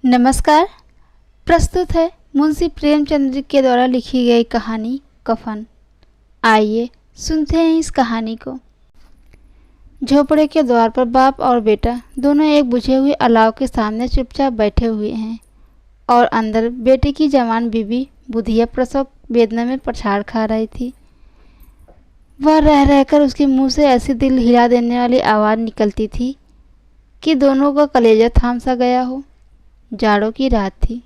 नमस्कार। प्रस्तुत है मुंशी प्रेमचंद्र के द्वारा लिखी गई कहानी कफन। आइए सुनते हैं इस कहानी को। झोपड़े के द्वार पर बाप और बेटा दोनों एक बुझे हुए अलाव के सामने चुपचाप बैठे हुए हैं और अंदर बेटे की जवान बीबी बुधिया प्रसव वेदना में पछाड़ खा रही थी। वह रह रहकर उसके मुंह से ऐसी दिल हिला देने वाली आवाज़ निकलती थी कि दोनों का कलेजा थाम सा गया हो। जाड़ों की रात थी।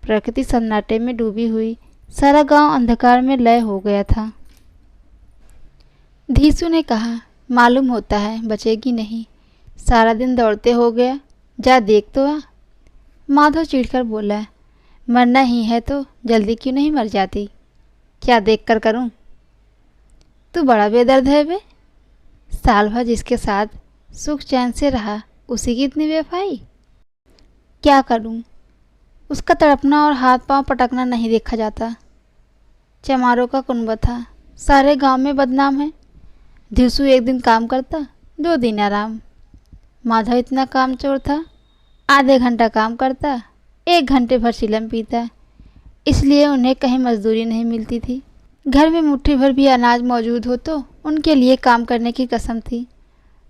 प्रकृति सन्नाटे में डूबी हुई, सारा गांव अंधकार में लय हो गया था। धीसू ने कहा, मालूम होता है बचेगी नहीं, सारा दिन दौड़ते हो गया, जा देख तो आ। माधव चिढ़कर बोला, मरना ही है तो जल्दी क्यों नहीं मर जाती? क्या देख कर करूं? तू बड़ा बेदर्द है बे। साल भर जिसके साथ सुख चैन से रहा, उसी की इतनी बेवफाई। क्या करूं? उसका तड़पना और हाथ पांव पटकना नहीं देखा जाता। चमारों का कुनबा था, सारे गांव में बदनाम है। धीसू एक दिन काम करता, 2 दिन आराम। माधव इतना कामचोर था, आधे घंटा काम करता, 1 घंटे भर चिलम पीता। इसलिए उन्हें कहीं मजदूरी नहीं मिलती थी। घर में मुट्ठी भर भी अनाज मौजूद हो तो उनके लिए काम करने की कसम थी।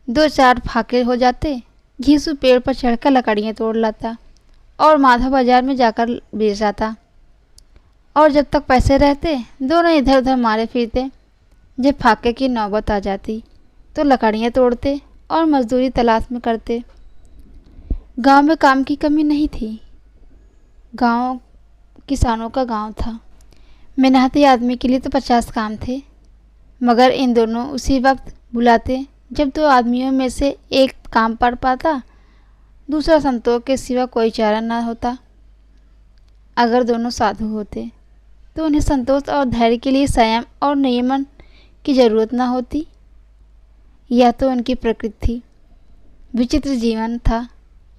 2-4 फाके हो जाते, घीसू पेड़ पर चढ़कर लकड़ियाँ तोड़ लाता और माधव बाजार में जाकर बेच आता। और जब तक पैसे रहते दोनों इधर उधर मारे फिरते। जब फाके की नौबत आ जाती तो लकड़ियाँ तोड़ते और मजदूरी तलाश में करते। गांव में काम की कमी नहीं थी। गांव किसानों का गांव था। मेहनती आदमी के लिए तो 50 काम थे, मगर इन दोनों उसी वक्त बुलाते जब 2 आदमियों में से एक काम पड़ पाता, दूसरा संतोष के सिवा कोई चारा न होता। अगर दोनों साधु होते तो उन्हें संतोष और धैर्य के लिए संयम और नियमन की जरूरत न होती। यह तो उनकी प्रकृति थी। विचित्र जीवन था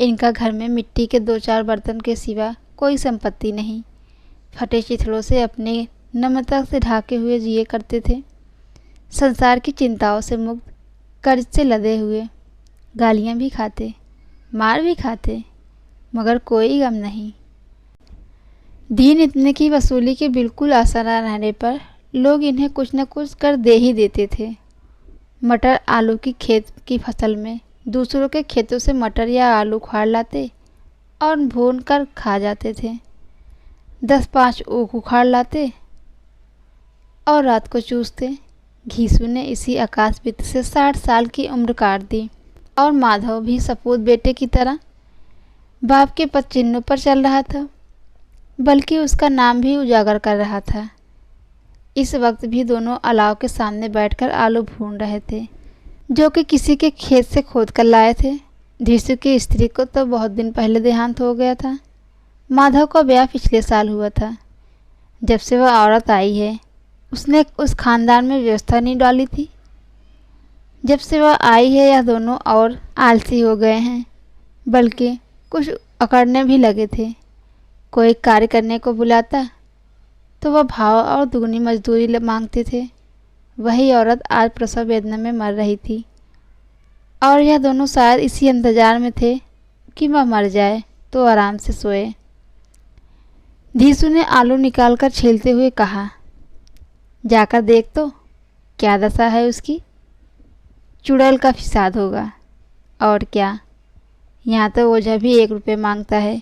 इनका। घर में मिट्टी के 2-4 बर्तन के सिवा कोई संपत्ति नहीं। फटे चिथड़ों से अपने नम्रता से ढाके हुए जिए करते थे। संसार की चिंताओं से मुक्त, कर्ज से लदे हुए। गालियाँ भी खाते, मार भी खाते, मगर कोई गम नहीं। दिन इतने की वसूली के बिल्कुल आशा न रहने पर लोग इन्हें कुछ न कुछ कर दे ही देते थे। मटर आलू की खेत की फसल में दूसरों के खेतों से मटर या आलू उखाड़ लाते और भून कर खा जाते थे। 10-5 ऊख उखाड़ लाते और रात को चूसते। घीसू ने इसी आकाशवित्त से 60 साल की उम्र काट दी और माधव भी सपूत बेटे की तरह बाप के पद चिन्हों पर चल रहा था, बल्कि उसका नाम भी उजागर कर रहा था। इस वक्त भी दोनों अलाव के सामने बैठकर आलू भून रहे थे, जो कि किसी के खेत से खोद कर लाए थे। धीसू की स्त्री को तो बहुत दिन पहले देहांत हो गया था। माधव का ब्याह पिछले साल हुआ था। जब से वह औरत आई है, उसने उस खानदान में व्यवस्था नहीं डाली थी। जब से वह आई है, यह दोनों और आलसी हो गए हैं, बल्कि कुछ अकड़ने भी लगे थे। कोई कार्य करने को बुलाता तो वह भाव और दुगनी मजदूरी मांगते थे। वही औरत आज प्रसव वेदना में मर रही थी और यह दोनों शायद इसी इंतजार में थे कि वह मर जाए तो आराम से सोए। धीसू ने आलू निकालकर छीलते हुए कहा, जाकर देख तो क्या दशा है उसकी। चुड़ैल का फिसाद होगा और क्या। यहाँ तो ओझा भी 1 रुपये मांगता है।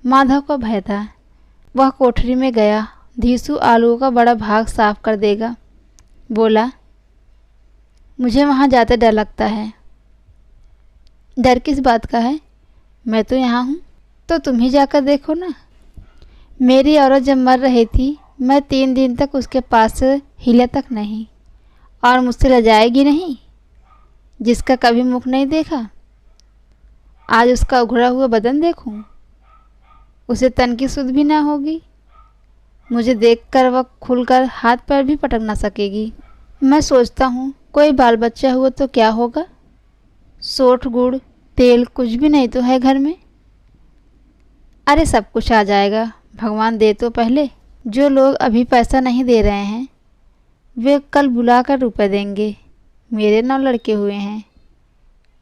माधव को भय था। वह कोठरी में गया। धीसू आलू का बड़ा भाग साफ कर देगा। बोला, मुझे वहाँ जाते डर लगता है। डर किस बात का है? मैं तो यहाँ हूँ, तो तुम ही जाकर देखो ना। मेरी औरत जब मर रही थी, मैं 3 दिन तक उसके पास से हिले तक नहीं, और मुझसे लजाएगी नहीं, जिसका कभी मुख नहीं देखा। आज उसका उघड़ा हुआ बदन देखूं, उसे तन की सुध भी ना होगी। मुझे देखकर वह खुलकर हाथ पैर भी पटक ना सकेगी। मैं सोचता हूँ कोई बाल बच्चा हुआ तो क्या होगा। सोठ गुड़ तेल कुछ भी नहीं तो है घर में। अरे सब कुछ आ जाएगा, भगवान दे तो पहले। जो लोग अभी पैसा नहीं दे रहे हैं, वे कल बुलाकर रुपए देंगे। मेरे 9 लड़के हुए हैं।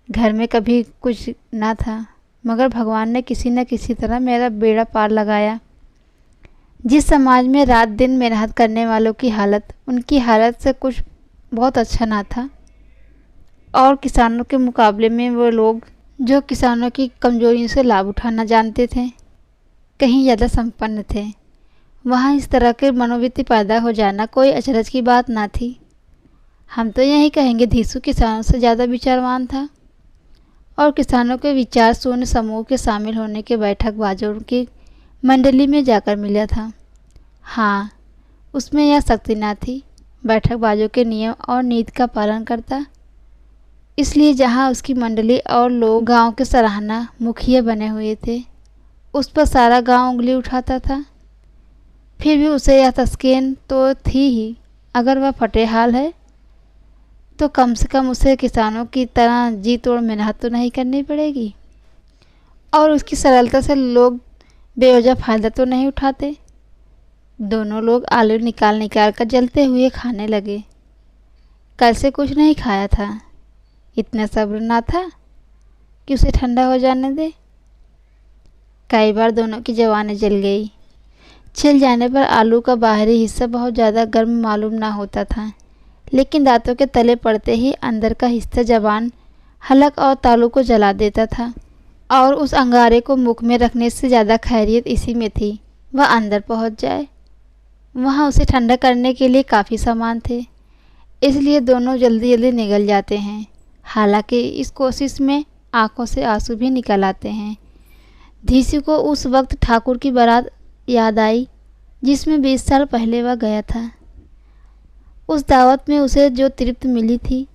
घर में कभी कुछ ना था, मगर भगवान ने किसी न किसी तरह मेरा बेड़ा पार लगाया। जिस समाज में रात दिन मेहनत करने वालों की हालत उनकी हालत से कुछ बहुत अच्छा ना था, और किसानों के मुकाबले में वो लोग जो किसानों की कमजोरियों से लाभ उठाना जानते थे कहीं ज़्यादा संपन्न थे। वहाँ इस तरह के मनोवृत्ति पैदा हो जाना कोई अचरज की बात ना थी। हम तो यही कहेंगे धीसू किसानों से ज़्यादा विचारवान था, और किसानों के विचार शून्य समूह के शामिल होने के बैठकबाजों की मंडली में जाकर मिला था। हाँ, उसमें यह शक्ति ना थी बैठकबाजों के नियम और नीति का पालन करता, इसलिए जहाँ उसकी मंडली और लोग गांव के सराहना मुखिया बने हुए थे उस पर सारा गांव उंगली उठाता था। फिर भी उसे यह तस्कीन तो थी ही, अगर वह फटेहाल है तो कम से कम उसे किसानों की तरह जी तोड़ मेहनत तो नहीं करनी पड़ेगी, और उसकी सरलता से लोग बेवजह फ़ायदा तो नहीं उठाते। दोनों लोग आलू निकाल निकाल कर जलते हुए खाने लगे। कल से कुछ नहीं खाया था, इतना सब्र ना था कि उसे ठंडा हो जाने दे। कई बार दोनों की जवानें जल गई। छिल जाने पर आलू का बाहरी हिस्सा बहुत ज़्यादा गर्म मालूम ना होता था, लेकिन दांतों के तले पड़ते ही अंदर का हिस्सा जबान, हलक और तालू को जला देता था, और उस अंगारे को मुख में रखने से ज़्यादा खैरियत इसी में थी वह अंदर पहुंच जाए। वहाँ उसे ठंडा करने के लिए काफ़ी सामान थे, इसलिए दोनों जल्दी जल्दी निगल जाते हैं। हालांकि इस कोशिश में आंखों से आंसू भी निकल आते हैं। धीसी को उस वक्त ठाकुर की बारात याद आई जिसमें 20 साल पहले वह गया था। उस दावत में उसे जो तृप्ति मिली थी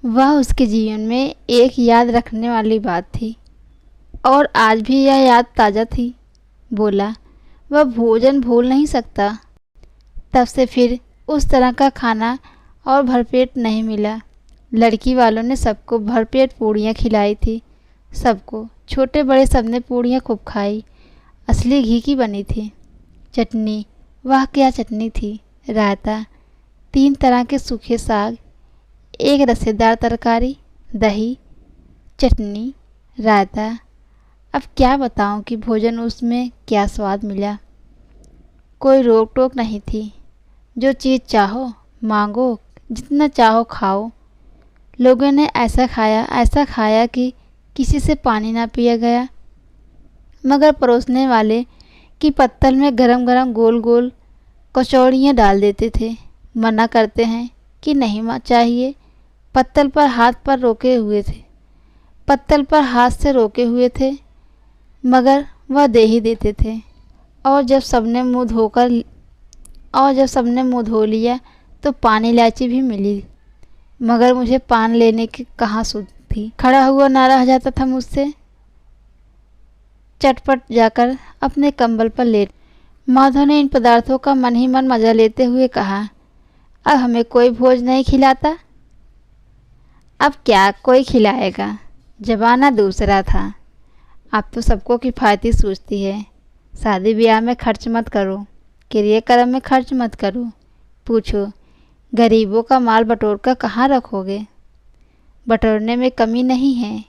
वह उसके जीवन में एक याद रखने वाली बात थी, और आज भी यह याद ताज़ा थी। बोला, वह भोजन भूल नहीं सकता। तब से फिर उस तरह का खाना और भरपेट नहीं मिला। लड़की वालों ने सबको भरपेट पूड़ियाँ खिलाई थी। सबको, छोटे बड़े सबने पूड़ियाँ खूब खाई। असली घी की बनी थी। चटनी, वाह क्या चटनी थी। रायता, 3 तरह के सूखे साग, एक रसेदार तरकारी, दही, चटनी, रायता। अब क्या बताऊं कि भोजन उसमें क्या स्वाद मिला। कोई रोक टोक नहीं थी। जो चीज़ चाहो मांगो, जितना चाहो खाओ। लोगों ने ऐसा खाया कि किसी से पानी ना पिया गया। मगर परोसने वाले की पत्तल में गरम गरम गोल गोल कचौड़ियाँ डाल देते थे। मना करते हैं कि नहीं चाहिए। पत्तल पर हाथ से रोके हुए थे, मगर वह दे ही देते थे। और जब सबने मुंह धो लिया तो पान इलायची भी मिली, मगर मुझे पान लेने की कहाँ सुध थी। खड़ा हुआ ना रह जाता था मुझसे। चटपट जाकर अपने कंबल पर लेट माधव ने इन पदार्थों का मन ही मन मजा लेते हुए कहा, अब हमें कोई भोज नहीं खिलाता। अब क्या कोई खिलाएगा, जमाना दूसरा था। अब तो सबको किफ़ायती सूझती है। शादी ब्याह में खर्च मत करो, क्रियाक्रम में खर्च मत करो। पूछो, गरीबों का माल बटोर कर कहाँ रखोगे। बटोरने में कमी नहीं है,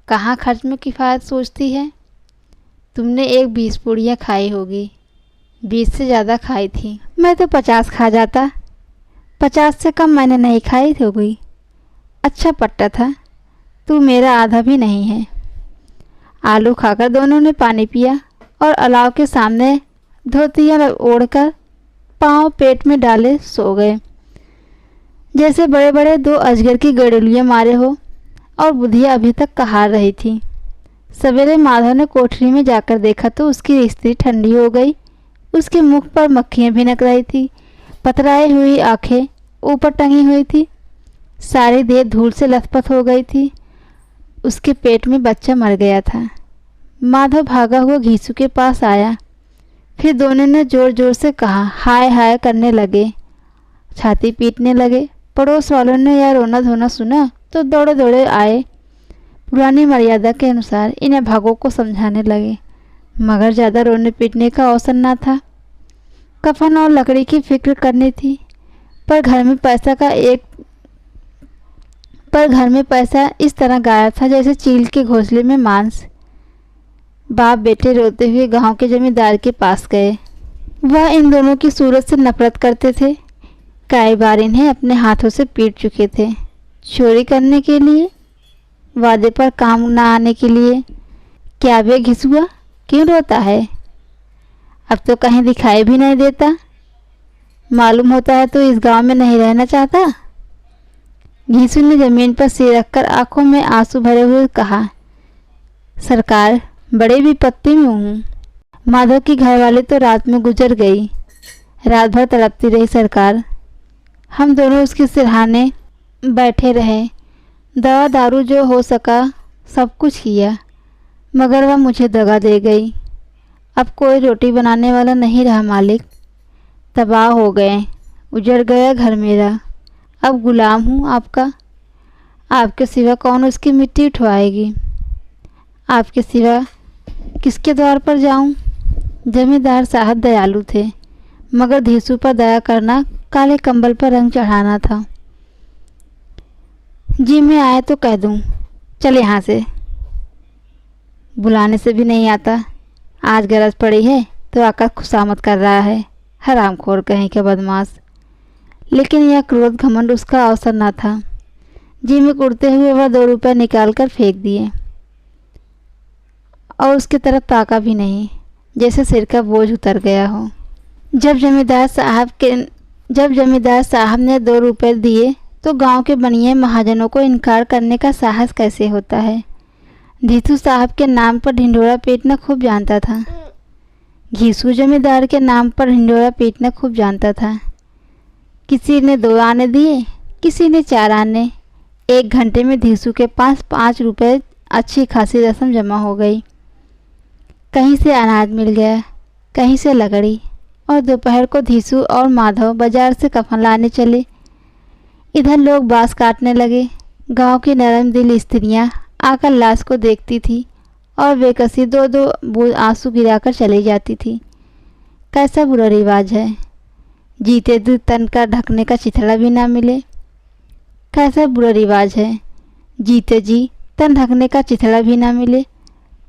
कहाँ खर्च में किफ़ायत सूझती है। तुमने एक 20 पूड़ियाँ खाई होगी, 20 से ज़्यादा खाई थी। मैं तो 50 खा जाता। 50 से कम मैंने नहीं खाई होगी। अच्छा पट्टा था, तू मेरा आधा भी नहीं है। आलू खाकर दोनों ने पानी पिया और अलाव के सामने धोतियाँ ओढ़कर पाँव पेट में डाले सो गए, जैसे बड़े बड़े 2 अजगर की गड़ुलियाँ मारे हो। और बुधिया अभी तक कहार रही थी। सवेरे माधव ने कोठरी में जाकर देखा तो उसकी स्त्री ठंडी हो गई। उसके मुख पर मक्खियाँ भिनक रही थी। पतराई हुई आंखें ऊपर टंगी हुई थी। सारी देह धूल से लथपथ हो गई थी। उसके पेट में बच्चा मर गया था। माधव भागा हुआ घीसू के पास आया। फिर दोनों ने जोर जोर से कहा, हाय हाय करने लगे, छाती पीटने लगे। पड़ोस वालों ने यह रोना धोना सुना तो दौड़े दौड़े आए। पुरानी मर्यादा के अनुसार इन्हें भागों को समझाने लगे, मगर ज़्यादा रोने पीटने का अवसर न था। कफन और लकड़ी की फिक्र करनी थी, पर घर में पर घर में पैसा इस तरह गायब था जैसे चील के घोंसले में मांस। बाप बेटे रोते हुए गांव के जमींदार के पास गए। वह इन दोनों की सूरत से नफरत करते थे। कई बार इन्हें अपने हाथों से पीट चुके थे, चोरी करने के लिए, वादे पर काम न आने के लिए। क्या बे घिसुआ, क्यों रोता है? अब तो कहीं दिखाई भी नहीं देता। मालूम होता है तो इस गांव में नहीं रहना चाहता। घीसू ने जमीन पर सिर रखकर आंखों में आंसू भरे हुए कहा, सरकार, बड़े विपत्ति में हूँ। माधव की घरवाली तो रात में गुजर गई। रात भर तड़पती रही सरकार। हम दोनों उसके सिरहाने बैठे रहे। दवा दारू जो हो सका सब कुछ किया, मगर वह मुझे दगा दे गई। अब कोई रोटी बनाने वाला नहीं रहा मालिक। तबाह हो गए, उजड़ गया घर मेरा। अब गुलाम हूँ आपका। आपके सिवा कौन उसकी मिट्टी उठवाएगी? आपके सिवा किसके द्वार पर जाऊं? जमींदार साहब दयालु थे, मगर धीसू पर दया करना काले कंबल पर रंग चढ़ाना था। जी में आए तो कह दूं, चल यहाँ से। बुलाने से भी नहीं आता। आज गरज पड़ी है तो आकर खुशामद कर रहा है। हरामखोर कहीं का बदमाश। लेकिन यह क्रोध घमंड उसका अवसर न था। जी में उड़ते हुए वह 2 रुपये निकाल कर फेंक दिए और उसकी तरफ ताका भी नहीं, जैसे सिर का बोझ उतर गया हो। जब जमींदार साहब ने 2 रुपये दिए तो गांव के बनिए महाजनों को इनकार करने का साहस कैसे होता है। धीसू साहब के नाम पर ढिंढोरा पीटना खूब जानता था। घीसू जमींदार के नाम पर ढिंढोरा पीटना खूब जानता था। किसी ने 2 आने दिए, किसी ने 4 आने। 1 घंटे में धीसू के पास 5 रुपये अच्छी खासी रस्म जमा हो गई। कहीं से अनाज मिल गया, कहीं से लकड़ी, और दोपहर को धीसू और माधव बाजार से कफन लाने चले। इधर लोग बांस काटने लगे। गांव की नरम दिल स्त्रियां आकर लाश को देखती थी और बेकसी 2-2 बूंद आंसू गिराकर चली जाती थी। कैसा बुरा रिवाज है, जीते जी तन का ढकने का चिथड़ा भी ना मिले। कैसा बुरा रिवाज है, जीते जी तन ढकने का चिथड़ा भी ना मिले।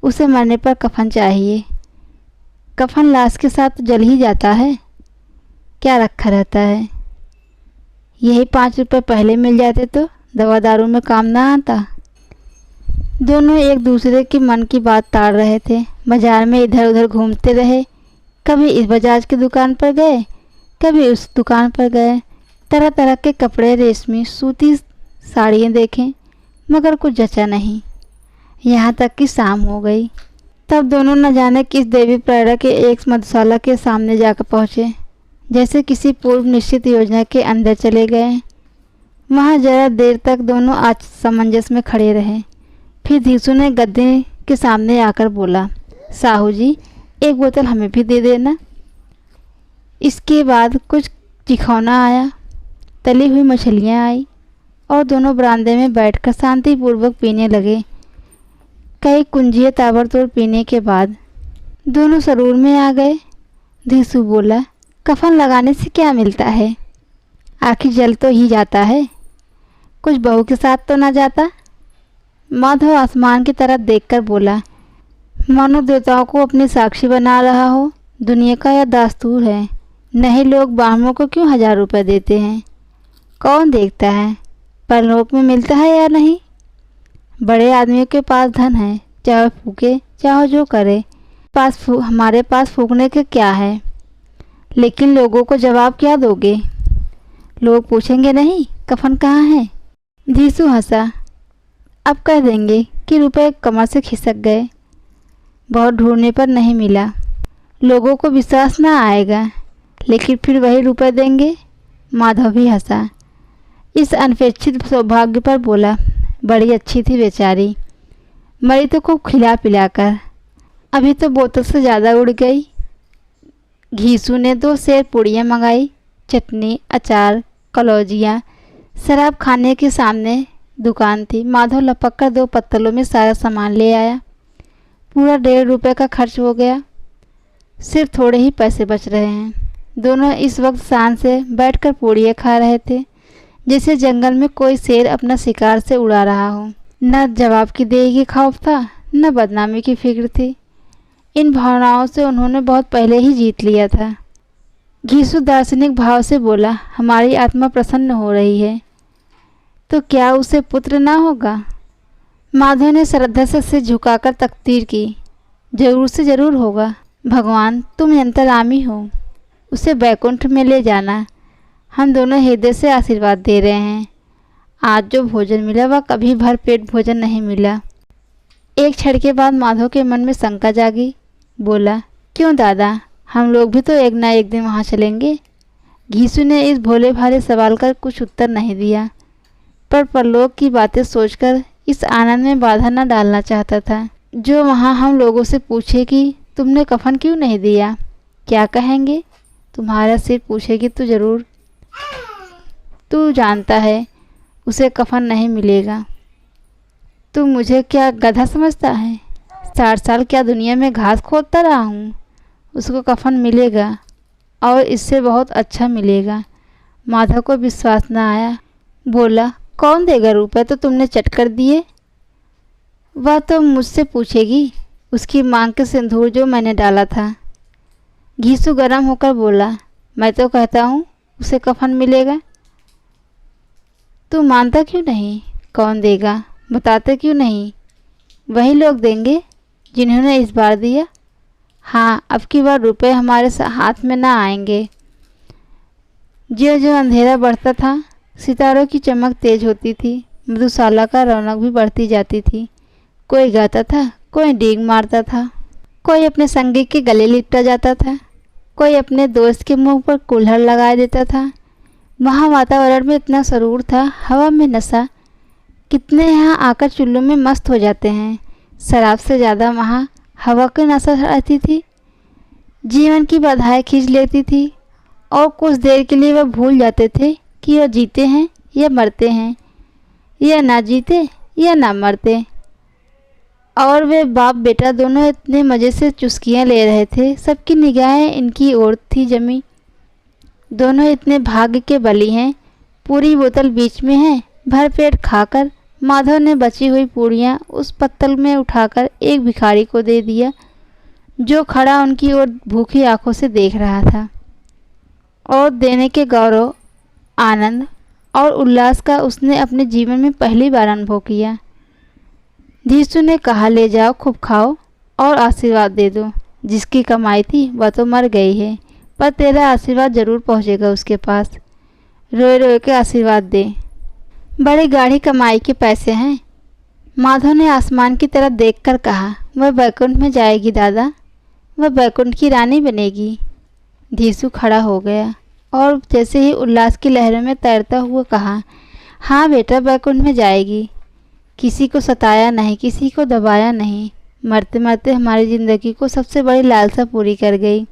उसे मरने पर कफन चाहिए। कफन लाश के साथ जल ही जाता है, क्या रखा रहता है। यही 5 रुपये पहले मिल जाते तो दवा दारू में काम ना आता। दोनों एक दूसरे के मन की बात ताड़ रहे थे। बाजार में इधर उधर घूमते रहे। कभी इस बजाज की दुकान पर गए, कभी उस दुकान पर गए। तरह तरह के कपड़े, रेशमी सूती साड़ियाँ देखें, मगर कुछ जचा नहीं। यहाँ तक कि शाम हो गई। तब दोनों न जाने किस देवी प्रेरणा के एक मधुशाला के सामने जाकर पहुँचे, जैसे किसी पूर्व निश्चित योजना के अंदर चले गए। वहाँ जरा देर तक दोनों असमंजस में खड़े रहे। फिर धीसू ने गद्दे के सामने आकर बोला, साहू जी, 1 बोतल हमें भी दे देना। इसके बाद कुछ चिखौना आया, तली हुई मछलियाँ आई और दोनों बरामदे में बैठकर शांतिपूर्वक पीने लगे। कई कुंजिए ताबड़तोड़ पीने के बाद दोनों सरूर में आ गए। धीसू बोला, कफन लगाने से क्या मिलता है? आखिर जल तो ही जाता है, कुछ बहू के साथ तो ना जाता। माधव आसमान की तरफ देखकर बोला, मानो देवताओं को अपनी साक्षी बना रहा हो। दुनिया का यह दास्तूर है। नहीं, लोग ब्राह्मणों को क्यों 1000 रुपये देते हैं? कौन देखता है परलोक में मिलता है या नहीं। बड़े आदमियों के पास धन है, चाहे फूके चाहे जो करे। हमारे पास फूकने के क्या है? लेकिन लोगों को जवाब क्या दोगे? लोग पूछेंगे नहीं कफन कहाँ है? धीसू हंसा। अब कह देंगे कि रुपए कमर से खिसक गए, बहुत ढूंढने पर नहीं मिला। लोगों को विश्वास ना आएगा, लेकिन फिर वही रुपए देंगे। माधव भी हंसा। इस अनपेक्षित सौभाग्य पर बोला, बड़ी अच्छी थी बेचारी, मरी तो खूब खिला पिलाकर। अभी तो बोतल से ज़्यादा उड़ गई। घीसू ने 2 सेर पूड़ियाँ मंगाई, चटनी, अचार, कलौजियाँ। शराब खाने के सामने दुकान थी। माधव लपक कर 2 पत्तलों में सारा सामान ले आया। पूरा 1.5 रुपये का खर्च हो गया। सिर्फ थोड़े ही पैसे बच रहे हैं। दोनों इस वक्त शान से बैठकर पूड़ियाँ खा रहे थे। जैसे जंगल में कोई शेर अपना शिकार से उड़ा रहा हो। न जवाब की देरी की खौफ था, न बदनामी की फिक्र थी। इन भावनाओं से उन्होंने बहुत पहले ही जीत लिया था। घीसू दार्शनिक भाव से बोला, हमारी आत्मा प्रसन्न हो रही है तो क्या उसे पुत्र ना होगा? माधव ने श्रद्धा से सिर झुकाकर तकदीर की, जरूर से जरूर होगा। भगवान तुम अंतर्यामी हो, उसे बैकुंठ में ले जाना। हम दोनों हृदय से आशीर्वाद दे रहे हैं। आज जो भोजन मिला वह कभी भर पेट भोजन नहीं मिला। एक क्षण के बाद माधव के मन में शंका जागी। बोला, क्यों दादा, हम लोग भी तो एक ना एक दिन वहाँ चलेंगे। घीसू ने इस भोले भाले सवाल का कुछ उत्तर नहीं दिया, पर परलोक की बातें सोचकर इस आनंद में बाधा न डालना चाहता था। जो वहाँ हम लोगों से पूछे कि तुमने कफन क्यों नहीं दिया, क्या कहेंगे? तुम्हारा सिर पूछेगी तो ज़रूर। तू जानता है उसे कफन नहीं मिलेगा। तू मुझे क्या गधा समझता है? 60 साल क्या दुनिया में घास खोदता रहा हूँ। उसको कफन मिलेगा और इससे बहुत अच्छा मिलेगा। माधव को विश्वास न आया। बोला, कौन देगा रुपए? तो तुमने चट कर दिए। वह तो मुझसे पूछेगी, उसकी मांग के सिंदूर जो मैंने डाला था। घीसू गर्म होकर बोला, मैं तो कहता हूँ उसे कफन मिलेगा। तू मानता क्यों नहीं? कौन देगा बताते क्यों नहीं? वही लोग देंगे जिन्होंने इस बार दिया। हाँ, अब की बार रुपए हमारे हाथ में ना आएंगे। जो जो अंधेरा बढ़ता था, सितारों की चमक तेज होती थी, मधुशाला का रौनक भी बढ़ती जाती थी। कोई गाता था, कोई डींग मारता था, कोई अपने संगी के गले लिपटा जाता था, कोई अपने दोस्त के मुंह पर कुल्हड़ लगा देता था। वहाँ वातावरण में इतना सरूर था, हवा में नशा। कितने यहाँ आकर चुल्लू में मस्त हो जाते हैं। शराब से ज़्यादा वहाँ हवा की नशा रहती थी। जीवन की बाधाएं खींच लेती थी और कुछ देर के लिए वह भूल जाते थे कि वह जीते हैं या मरते हैं, या ना जीते या ना मरते। और वे बाप बेटा दोनों इतने मज़े से चुस्कियाँ ले रहे थे। सबकी निगाहें इनकी ओर थी जमी। दोनों इतने भाग्य के बली हैं। पूरी बोतल बीच में है। भर पेट खाकर माधव ने बची हुई पूड़ियाँ उस पत्तल में उठाकर एक भिखारी को दे दिया, जो खड़ा उनकी ओर भूखी आंखों से देख रहा था। और देने के गौरव, आनंद और उल्लास का उसने अपने जीवन में पहली बार अनुभव किया। घीसू ने कहा, ले जाओ, खूब खाओ और आशीर्वाद दे दो। जिसकी कमाई थी वह तो मर गई है, पर तेरा आशीर्वाद जरूर पहुँचेगा उसके पास। रोए रोए के आशीर्वाद दे। बड़ी गाढ़ी कमाई के पैसे हैं। माधव ने आसमान की तरफ देखकर कहा, वह बैकुंठ में जाएगी दादा, वह बैकुंठ की रानी बनेगी। घीसू खड़ा हो गया और जैसे ही उल्लास की लहरों में तैरता हुआ कहा, हाँ बेटा, बैकुंठ में जाएगी। किसी को सताया नहीं, किसी को दबाया नहीं। मरते मरते हमारी ज़िंदगी को सबसे बड़ी लालसा पूरी कर गई।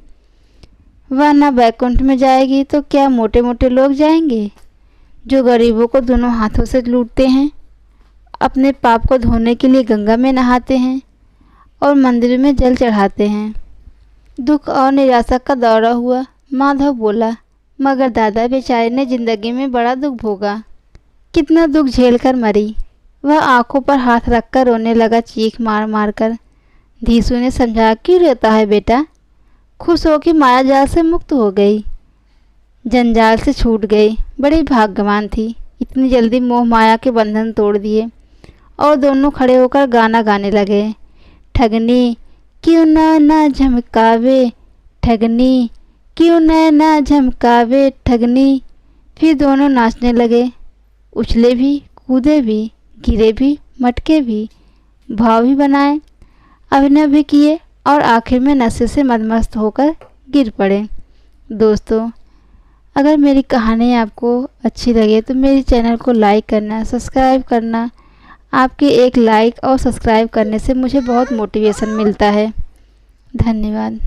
वह ना बैकुंठ में जाएगी तो क्या मोटे मोटे लोग जाएंगे, जो गरीबों को दोनों हाथों से लूटते हैं, अपने पाप को धोने के लिए गंगा में नहाते हैं और मंदिर में जल चढ़ाते हैं। दुख और निराशा का दौरा हुआ। माधव बोला, मगर दादा बेचारे ने ज़िंदगी में बड़ा दुख भोगा। कितना दुख झेल कर मरी। वह आंखों पर हाथ रखकर रोने लगा, चीख मार मार कर। घीसू ने समझा, क्यों रोता है बेटा? खुश हो कि माया जाल से मुक्त हो गई, जंजाल से छूट गई। बड़ी भाग्यवान थी, इतनी जल्दी मोह माया के बंधन तोड़ दिए। और दोनों खड़े होकर गाना गाने लगे, ठगनी क्यों ना झमकावे, ठगनी क्यों ना झमकावे ठगनी। फिर दोनों नाचने लगे, उछले भी, कूदे भी, गिरे भी, मटके भी, भाव भी बनाए, अभिनय भी किए और आखिर में नशे से मदमस्त होकर गिर पड़े। दोस्तों, अगर मेरी कहानी आपको अच्छी लगे तो मेरे चैनल को लाइक करना, सब्सक्राइब करना। आपके एक लाइक और सब्सक्राइब करने से मुझे बहुत मोटिवेशन मिलता है। धन्यवाद।